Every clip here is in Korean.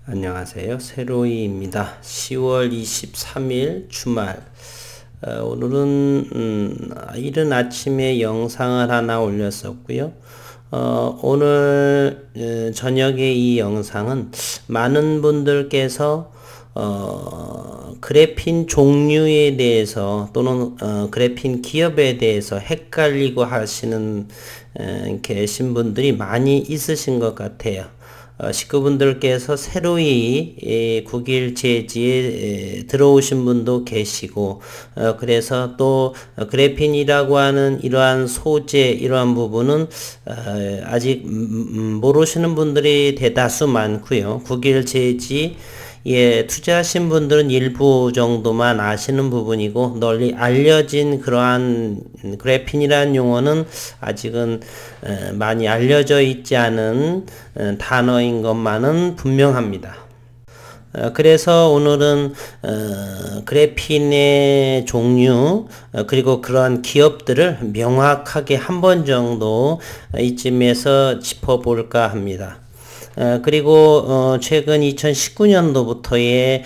안녕하세요. 세로이입니다. 10월 23일 주말. 오늘은 이른 아침에 영상을 하나 올렸었고요. 오늘 저녁에 이 영상은 많은 분들께서 그래핀 종류에 대해서 또는 그래핀 기업에 대해서 헷갈리고 하시는 계신 분들이 많이 있으신 것 같아요. 식구분들께서 새로이 국일 제지에 들어오신 분도 계시고, 그래서 또 그래핀이라고 하는 이러한 소재, 이러한 부분은 아직 모르시는 분들이 대다수 많고요. 국일 제지 투자하신 분들은 일부 정도만 아시는 부분이고, 널리 알려진 그러한 그래핀이라는 용어는 아직은 많이 알려져 있지 않은 단어인 것만은 분명합니다. 그래서 오늘은 그래핀의 종류 그리고 그러한 기업들을 명확하게 한 번 정도 이쯤에서 짚어볼까 합니다. 그리고 최근 2019년도부터의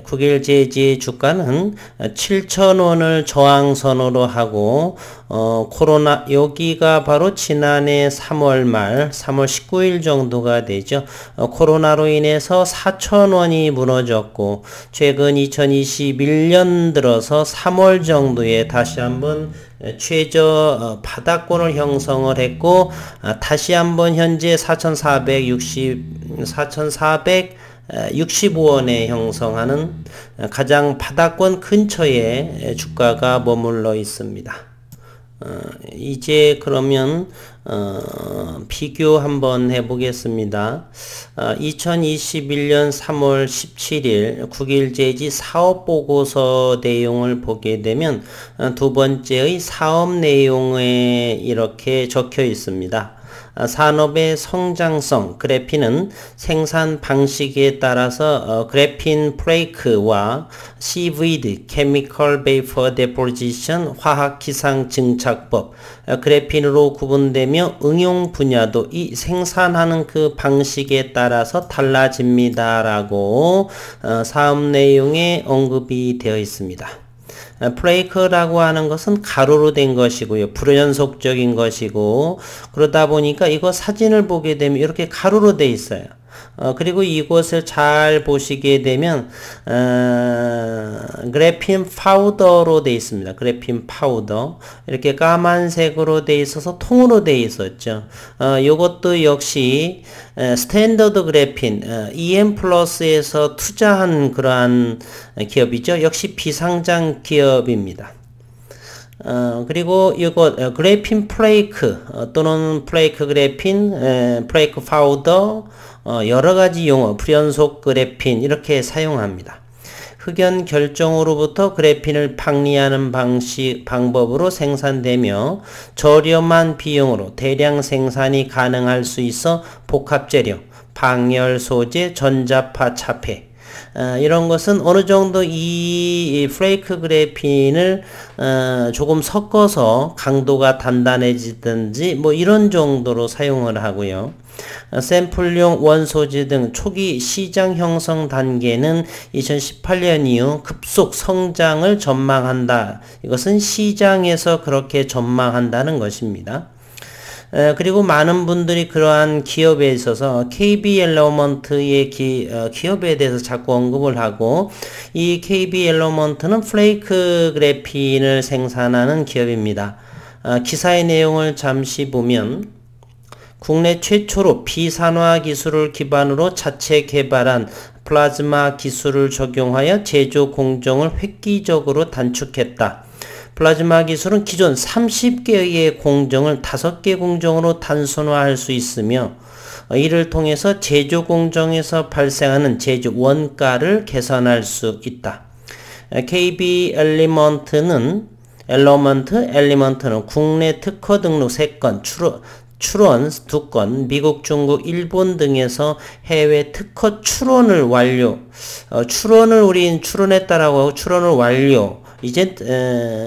국일 제지 주가는 7,000원을 저항선으로 하고 코로나 여기가 바로 지난해 3월 말 3월 19일 정도가 되죠. 코로나로 인해서 4,000원이 무너졌고 최근 2021년 들어서 3월 정도에 다시 한번 최저 바닥권을 형성을 했고 다시 한번 현재 4,465원에 형성하는 가장 바닥권 근처에 주가가 머물러 있습니다. 이제 그러면 비교 한번 해보겠습니다. 2021년 3월 17일 국일제지 사업보고서 내용을 보게 되면 두 번째의 사업 내용에 이렇게 적혀 있습니다. 산업의 성장성, 그래핀은 생산 방식에 따라서 그래핀 플레이크와 CVD, Chemical Vapor Deposition, 화학 기상 증착법, 그래핀으로 구분되며 응용 분야도 이 생산하는 그 방식에 따라서 달라집니다라고 사업 내용에 언급이 되어 있습니다. 플레이크라고 하는 것은 가루로 된 것이고요. 불연속적인 것이고 그러다 보니까 이거 사진을 보게 되면 이렇게 가루로 돼 있어요. 그리고 이곳을 잘 보시게 되면 그래핀 파우더로 되어 있습니다. 그래핀 파우더 이렇게 까만색으로 되어 있어서 통으로 되어 있었죠. 이것도 역시 스탠더드 그래핀 EM 플러스에서 투자한 그러한 기업이죠. 역시 비상장 기업입니다. 그리고 이거 그래핀 플레이크 또는 플레이크 그래핀, 플레이크 파우더 여러가지 용어, 불연속 그래핀 이렇게 사용합니다. 흑연 결정으로부터 그래핀을 방리하는 방법으로 생산되며 저렴한 비용으로 대량 생산이 가능할 수 있어 복합재료, 방열 소재, 전자파 차폐 이런 것은 어느 정도 이 플레이크 그래핀을 조금 섞어서 강도가 단단해지든지 뭐 이런 정도로 사용을 하고요. 샘플용 원소재 등 초기 시장 형성 단계는 2018년 이후 급속 성장을 전망한다. 이것은 시장에서 그렇게 전망한다는 것입니다. 그리고 많은 분들이 그러한 기업에 있어서 KB 엘러먼트의 기업에 대해서 자꾸 언급을 하고 이 KB 엘러먼트는 플레이크 그래핀을 생산하는 기업입니다. 기사의 내용을 잠시 보면 국내 최초로 비산화 기술을 기반으로 자체 개발한 플라즈마 기술을 적용하여 제조 공정을 획기적으로 단축했다. 플라즈마 기술은 기존 30개의 공정을 5개 공정으로 단순화할 수 있으며 이를 통해서 제조 공정에서 발생하는 제조 원가를 개선할 수 있다. KB 엘리먼트는 국내 특허 등록 3건, 출원 2건, 미국, 중국, 일본 등에서 해외 특허 출원을 완료. 출원을 우린 출원했다라고 하고 출원을 완료. 이제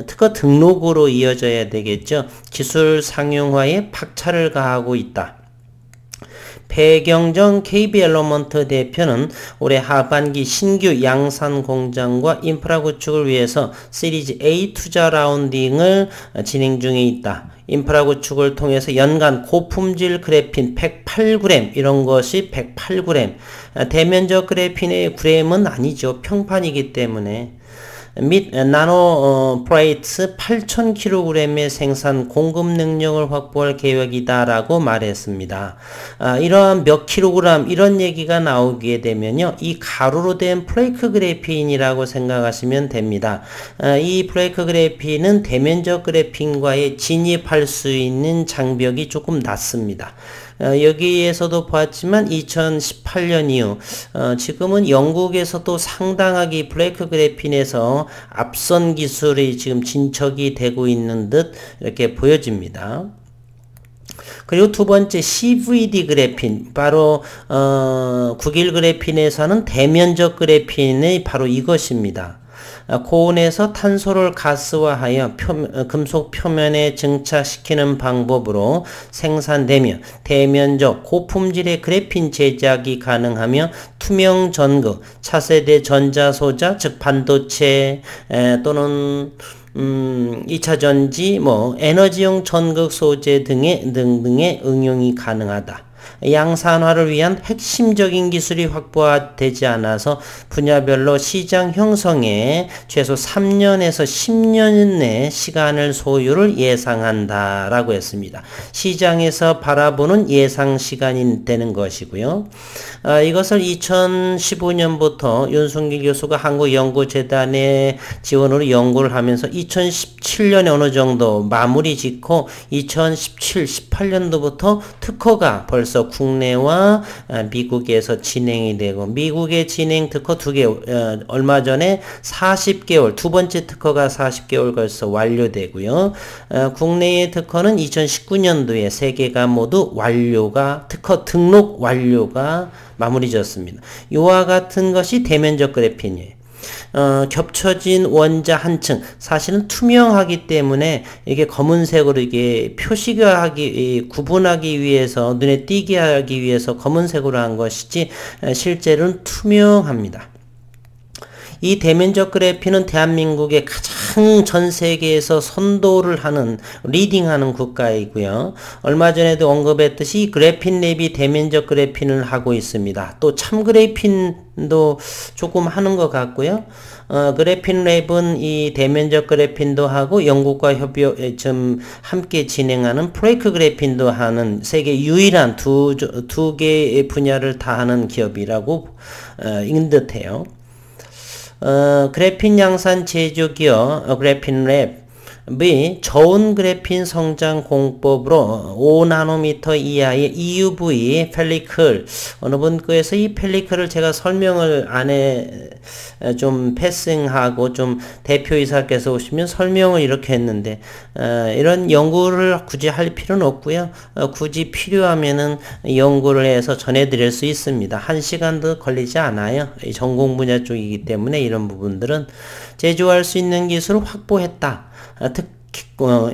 특허 등록으로 이어져야 되겠죠. 기술 상용화에 박차를 가하고 있다. 배경정 KB엘로먼트 대표는 올해 하반기 신규 양산 공장과 인프라 구축을 위해서 시리즈 A 투자 라운딩을 진행 중에 있다. 인프라 구축을 통해서 연간 고품질 그래핀 108g 이런 것이 108g 대면적 그래핀의 g은 아니죠. 평판이기 때문에 및 나노 프라이트 8,000kg의 생산 공급 능력을 확보할 계획이다 라고 말했습니다. 이러한 몇 킬로그램 이런 얘기가 나오게 되면요, 이 가루로 된 플레이크 그래핀이라고 생각하시면 됩니다. 이 플레이크 그래핀은 대면적 그래핀과의 진입할 수 있는 장벽이 조금 낮습니다. 여기에서도 보았지만 2018년 이후 지금은 영국에서도 상당하게 플레이크 그래핀에서 앞선 기술이 지금 진척이 되고 있는 듯 이렇게 보여집니다. 그리고 두 번째 CVD 그래핀, 바로 국일 그래핀에서는 대면적 그래핀의 바로 이것입니다. 고온에서 탄소를 가스화하여 금속 표면에 증착시키는 방법으로 생산되며 대면적 고품질의 그래핀 제작이 가능하며 투명 전극, 차세대 전자소자 즉 반도체 또는 2차 전지, 에너지용 전극 소재 등의 응용이 가능하다. 양산화를 위한 핵심적인 기술이 확보되지 않아서 분야별로 시장 형성에 최소 3년에서 10년 내 시간을 소요를 예상한다 라고 했습니다. 시장에서 바라보는 예상 시간이 되는 것이고요. 이것을 2015년부터 윤순길 교수가 한국연구재단의 지원으로 연구를 하면서 2017년에 어느 정도 마무리 짓고 2017, 18년도부터 특허가 벌써 국내와 미국에서 진행이 되고, 미국의 진행 특허 2개, 얼마 전에 40개월, 두 번째 특허가 40개월 벌써 완료되고요. 국내의 특허는 2019년도에 3개가 모두 특허 등록 완료가 마무리졌습니다. 이와 같은 것이 대면적 그래핀이에요. 겹쳐진 원자 한 층, 사실은 투명하기 때문에 이게 검은색으로 이게 구분하기 위해서, 눈에 띄게 하기 위해서 검은색으로 한 것이지 실제로는 투명합니다. 이 대면적 그래핀은 대한민국의 가장 전 세계에서 선도를 하는, 리딩하는 국가이고요. 얼마 전에도 언급했듯이 이 그래핀 랩이 대면적 그래핀을 하고 있습니다. 또 참 그래핀도 조금 하는 것 같고요. 그래핀 랩은 이 대면적 그래핀도 하고 영국과 좀 함께 진행하는 플레이크 그래핀도 하는 세계 유일한 두 개의 분야를 다 하는 기업이라고 인듯해요. 그래핀 양산 제조기업 그래핀 랩이 저온 그래핀 성장 공법으로 5나노미터 이하의 EUV 펠리클, 어느 분께서 이 펠리클을 제가 설명을 안에 좀 패싱하고 좀 대표이사께서 오시면 설명을 이렇게 했는데, 이런 연구를 굳이 할 필요는 없고요. 굳이 필요하면은 연구를 해서 전해드릴 수 있습니다. 1시간도 걸리지 않아요. 전공 분야 쪽이기 때문에 이런 부분들은 제조할 수 있는 기술을 확보했다.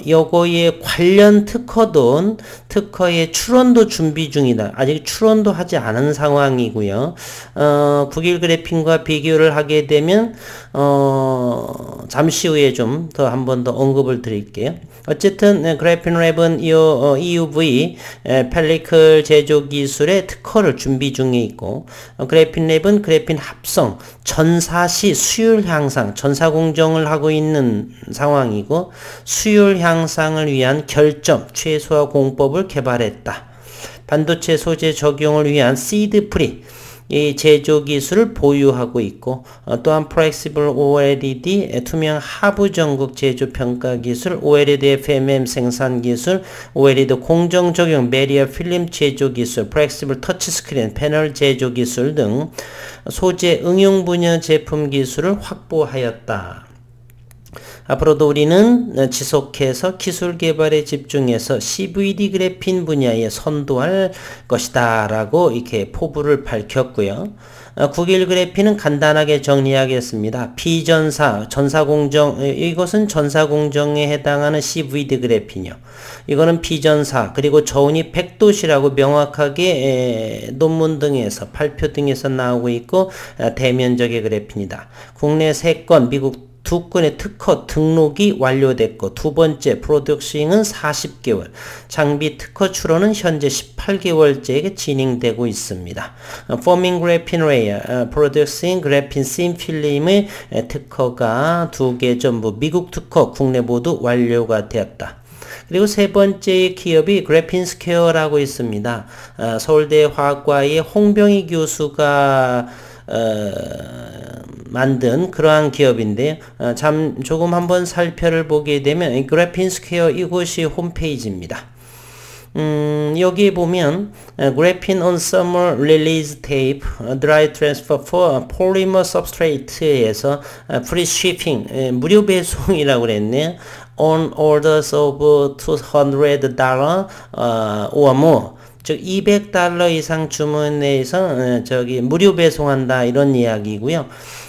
요거에 관련 특허의 출원도 준비 중이다. 아직 출원도 하지 않은 상황이고요. 국일 그래핀과 비교를 하게 되면 잠시 후에 좀 더 한 번 더 언급을 드릴게요. 어쨌든 그래핀 랩은 EUV 펠리클 제조 기술의 특허를 준비 중에 있고, 그래핀 랩은 그래핀 합성, 전사시 수율 향상, 전사 공정을 하고 있는 상황이고, 수율 향상을 위한 결점, 최소화 공법을 개발했다. 반도체 소재 적용을 위한 시드 프리 이 제조 기술을 보유하고 있고, 또한 플렉시블 OLED 투명 하부 전극 제조 평가 기술, OLED FMM 생산 기술, OLED 공정 적용 메리어 필름 제조 기술, 플렉시블 터치 스크린 패널 제조 기술 등 소재 응용 분야 제품 기술을 확보하였다. 앞으로도 우리는 지속해서 기술 개발에 집중해서 CVD 그래핀 분야에 선도할 것이다 라고 이렇게 포부를 밝혔고요. 국일 그래핀은 간단하게 정리하겠습니다. 비전사, 전사공정, 이것은 전사공정에 해당하는 CVD 그래핀이요. 이거는 비전사, 그리고 저온이 100도씨라고 명확하게 논문 등에서 발표 등에서 나오고 있고 대면적의 그래핀이다. 국내 3건, 미국 2건의 특허 등록이 완료됐고, 두 번째 프로덕싱은 40개월, 장비 특허 출원은 현재 18개월째 진행되고 있습니다. Forming Graphene Layer, Producing Graphene Thin Film의 특허가 2개 전부 미국 특허, 국내 모두 완료가 되었다. 그리고 세 번째 기업이 그래핀 스퀘어라고 있습니다. 서울대 화학과의 홍병희 교수가 만든 그러한 기업인데요. 조금 한번 살펴를 보게 되면 그래핀 스퀘어 이곳이 홈페이지입니다. 여기 보면 Graphene on Thermal Release Tape, Dry Transfer for Polymer Substrate에서 Free Shipping, 무료 배송이라고 그랬네요. On orders of $200 or more. 즉 200달러 이상 주문해서 무료 배송한다 이런 이야기고요.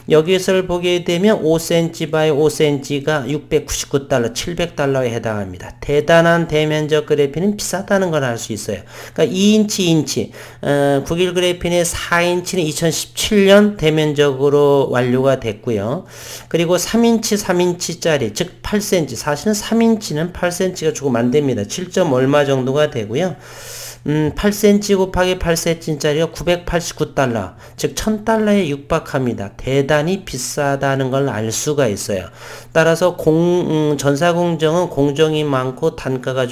여기서를 보게 되면 5cm by 5cm가 699달러, 700달러에 해당합니다. 대단한 대면적 그래핀은 비싸다는 걸 알 수 있어요. 그러니까 2인치, 국일 그래핀의 4인치는 2017년 대면적으로 완료가 됐고요. 그리고 3인치짜리, 즉 8cm, 사실은 3인치는 8cm가 조금 안 됩니다. 7점 얼마 정도가 되고요. 8cm 곱하기 8cm짜리가 989달러, 즉 1000달러에 육박합니다. 대단히 비싸다는 걸 알 수가 있어요. 따라서 전사공정은 공정이 많고 단가가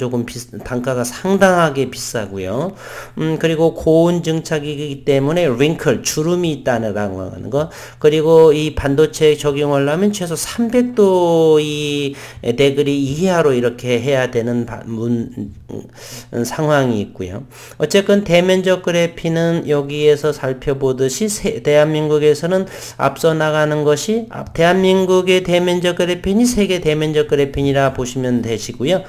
상당하게 비싸고요. 그리고 고온 증착이기 때문에 링클, 주름이 있다는 거. 그리고 이 반도체에 적용하려면 최소 300도 이 데그리 이하로 이렇게 해야 되는 상황이 있고요. 어쨌건 대면적 그래핀은 여기에서 살펴보듯이 대한민국에서는 앞서 나가는 것이 대한민국의 대면적 그래핀이 세계 대면적 그래핀이라 보시면 되시고요.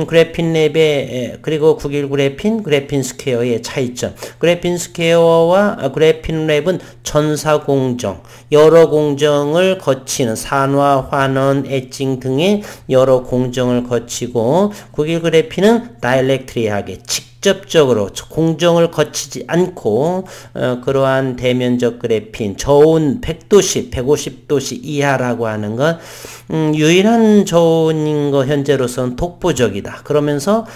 그래핀 랩의 그리고 국일 그래핀, 그래핀 스퀘어의 차이점. 그래핀 스퀘어와 그래핀 랩은 전사공정, 여러 공정을 거치는 산화, 환원, 엣징 등의 여러 공정을 거치고, 국일 그래핀은 다이렉트리하게 직접적으로 공정을 거치지 않고 그러한 대면적 그래핀, 저온 100도씨, 150도씨 이하라고 하는 것, 유일한 저온인 거 현재로서는 독보적이다. 그러면서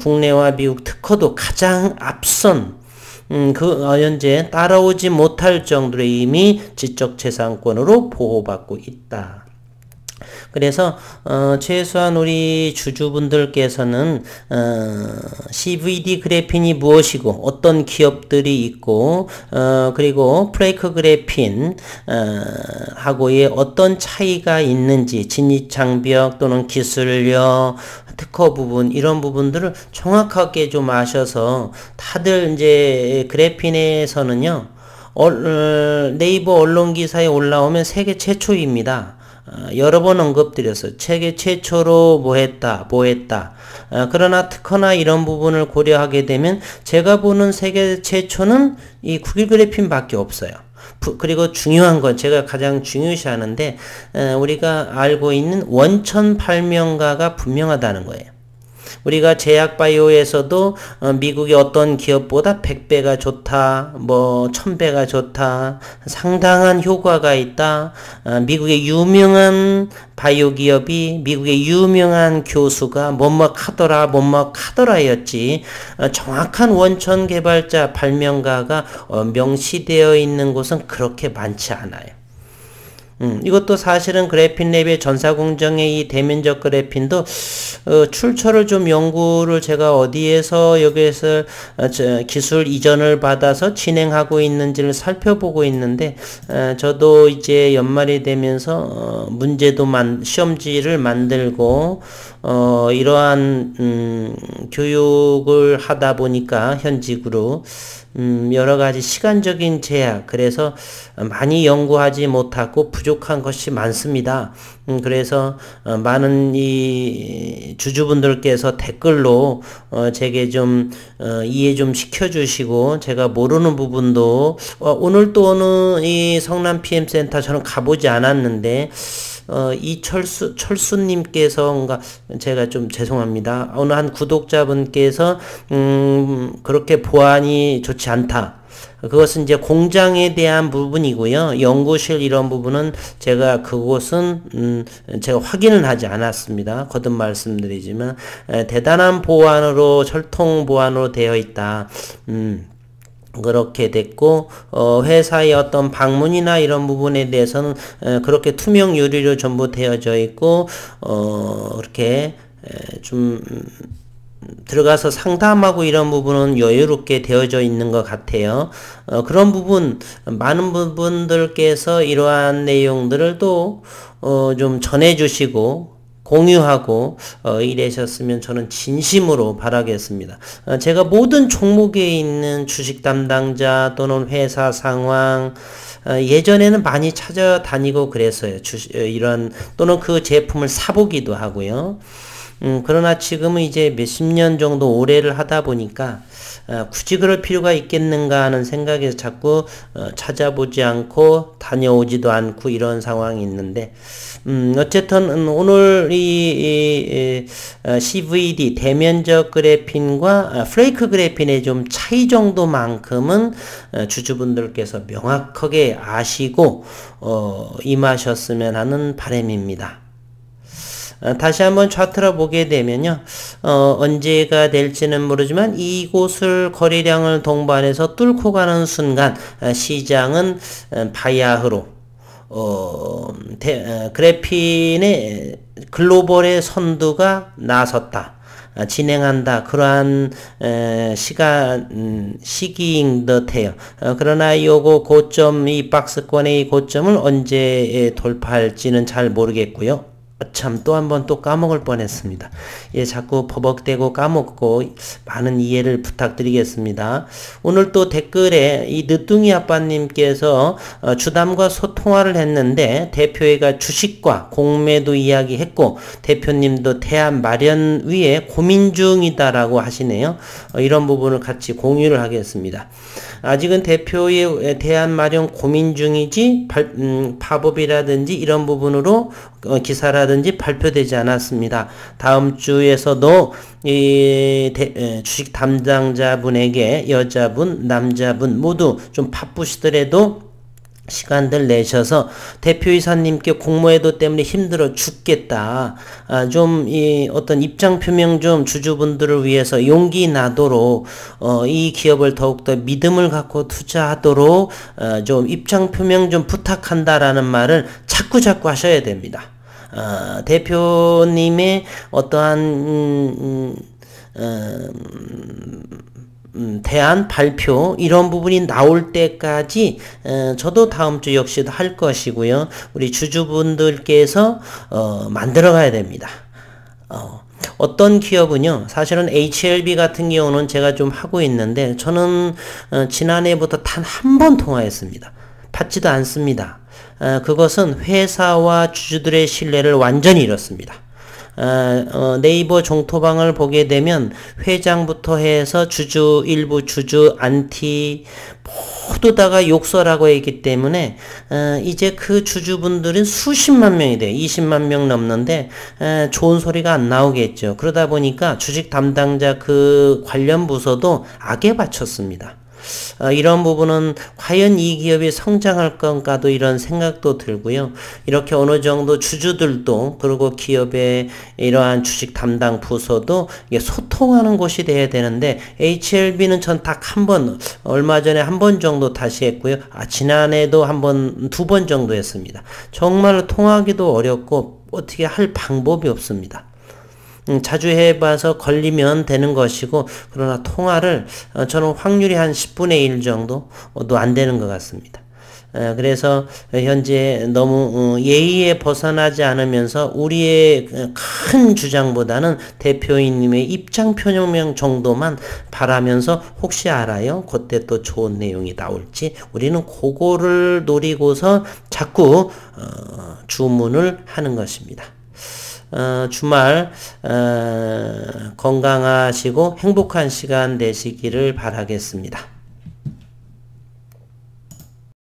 국내와 미국 특허도 가장 앞선 현재 따라오지 못할 정도로 이미 지적재산권으로 보호받고 있다. 그래서 최소한 우리 주주분들께서는 CVD 그래핀이 무엇이고 어떤 기업들이 있고 그리고 플레이크 그래핀 하고의 어떤 차이가 있는지, 진입장벽 또는 기술력, 특허 부분, 이런 부분들을 정확하게 좀 아셔서, 다들 이제 그래핀에서는요, 네이버 언론 기사에 올라오면 세계 최초입니다. 여러 번 언급드려서 세계 최초로 뭐 했다. 그러나 특허나 이런 부분을 고려하게 되면 제가 보는 세계 최초는 이 국일 그래핀 밖에 없어요. 그리고 중요한 건, 제가 가장 중요시하는데 우리가 알고 있는 원천 발명가가 분명하다는 거예요. 우리가 제약바이오에서도 미국의 어떤 기업보다 100배가 좋다, 1000배가 좋다, 상당한 효과가 있다, 미국의 유명한 바이오 기업이, 미국의 유명한 교수가 뭐뭐하더라였지, 정확한 원천 개발자, 발명가가 명시되어 있는 곳은 그렇게 많지 않아요. 이것도 사실은 그래핀랩의 전사공정의 이 대면적 그래핀도 출처를 좀 연구를 제가 어디에서 여기에서 기술 이전을 받아서 진행하고 있는지를 살펴보고 있는데, 저도 이제 연말이 되면서 시험지를 만들고 이러한 교육을 하다 보니까 현직으로 여러 가지 시간적인 제약, 그래서 많이 연구하지 못하고 부족한 것이 많습니다. 그래서 많은 이 주주분들께서 댓글로 제게 좀 이해 좀 시켜주시고, 제가 모르는 부분도 오늘 또 어느 이 성남 PM센터 저는 가보지 않았는데 철수님께서인가, 제가 좀 죄송합니다. 어느 한 구독자분께서, 그렇게 보안이 좋지 않다. 그것은 이제 공장에 대한 부분이고요. 연구실 이런 부분은 제가 그곳은, 제가 확인은 하지 않았습니다. 거듭 말씀드리지만, 대단한 보안으로, 철통 보안으로 되어 있다. 그렇게 됐고, 회사의 어떤 방문이나 이런 부분에 대해서는 그렇게 투명 유리로 전부 되어져 있고, 그렇게 좀 들어가서 상담하고 이런 부분은 여유롭게 되어져 있는 것 같아요. 그런 부분, 많은 분들께서 이러한 내용들을 또 좀 전해주시고 공유하고 이러셨으면 저는 진심으로 바라겠습니다. 제가 모든 종목에 있는 주식 담당자 또는 회사 상황, 예전에는 많이 찾아다니고 그랬어요. 이런 또는 그 제품을 사보기도 하고요. 그러나 지금은 이제 몇십 년 정도 오래를 하다 보니까 굳이 그럴 필요가 있겠는가 하는 생각에서 자꾸 찾아보지 않고 다녀오지도 않고 이런 상황이 있는데, 어쨌든 오늘 이 CVD 대면적 그래핀과 플레이크 그래핀의 좀 차이 정도만큼은 주주분들께서 명확하게 아시고 임하셨으면 하는 바람입니다. 다시 한번 차트를 보게 되면요, 언제가 될지는 모르지만 이곳을 거래량을 동반해서 뚫고 가는 순간 시장은 바야흐로 그래핀의 글로벌의 선두가 나섰다, 진행한다, 그러한 시기인 듯해요. 그러나 요거 고점, 이 박스권의 이 고점을 언제 돌파할지는 잘 모르겠고요. 참, 또 한 번 또 까먹을 뻔했습니다. 예, 자꾸 버벅대고 까먹고 많은 이해를 부탁드리겠습니다. 오늘 또 댓글에 이 늦둥이 아빠님께서 주담과 소통화를 했는데 대표회가 주식과 공매도 이야기했고 대표님도 대안 마련 위에 고민 중이다라고 하시네요. 이런 부분을 같이 공유를 하겠습니다. 아직은 대표의 대안 마련 고민 중이지 팝업이라든지 이런 부분으로 기사라든지 발표되지 않았습니다. 다음 주에서도 이 주식 담당자분에게 여자분, 남자분 모두 좀 바쁘시더라도 시간들 내셔서 대표이사님께 공모회도 때문에 힘들어 죽겠다, 좀 이 어떤 입장 표명 좀 주주분들을 위해서 용기 나도록 이 기업을 더욱더 믿음을 갖고 투자하도록 좀 입장 표명 좀 부탁한다라는 말을 자꾸 하셔야 됩니다. 대표님의 어떠한 대안 발표 이런 부분이 나올 때까지 저도 다음 주 역시도 할 것이고요. 우리 주주분들께서 만들어 가야 됩니다. 어떤 기업은요, 사실은 HLB 같은 경우는 제가 좀 하고 있는데 저는 지난해부터 단 한 번 통화했습니다. 받지도 않습니다. 그것은 회사와 주주들의 신뢰를 완전히 잃었습니다. 네이버 종토방을 보게 되면 회장부터 해서 주주, 일부 주주, 안티 모두 다가 욕설하고 있기 때문에 이제 그 주주분들은 수십만 명이 돼요. 20만 명 넘는데 좋은 소리가 안 나오겠죠. 그러다 보니까 주식 담당자 그 관련 부서도 악에 바쳤습니다. 이런 부분은 과연 이 기업이 성장할 건가도 이런 생각도 들고요. 이렇게 어느 정도 주주들도 그리고 기업의 이러한 주식 담당 부서도 이게 소통하는 곳이 돼야 되는데 HLB는 전 딱 한 번, 얼마 전에 한 번 정도 다시 했고요. 지난해도 한 번, 두 번 정도 했습니다. 정말 통하기도 어렵고 어떻게 할 방법이 없습니다. 자주 해봐서 걸리면 되는 것이고, 그러나 통화를 저는 확률이 한 10분의 1 정도도 안 되는 것 같습니다. 그래서 현재 너무 예의에 벗어나지 않으면서 우리의 큰 주장보다는 대표인님의 입장 표명 정도만 바라면서 혹시 알아요? 그때 또 좋은 내용이 나올지 우리는 그거를 노리고서 자꾸 주문을 하는 것입니다. 주말 건강하시고 행복한 시간 되시기를 바라겠습니다.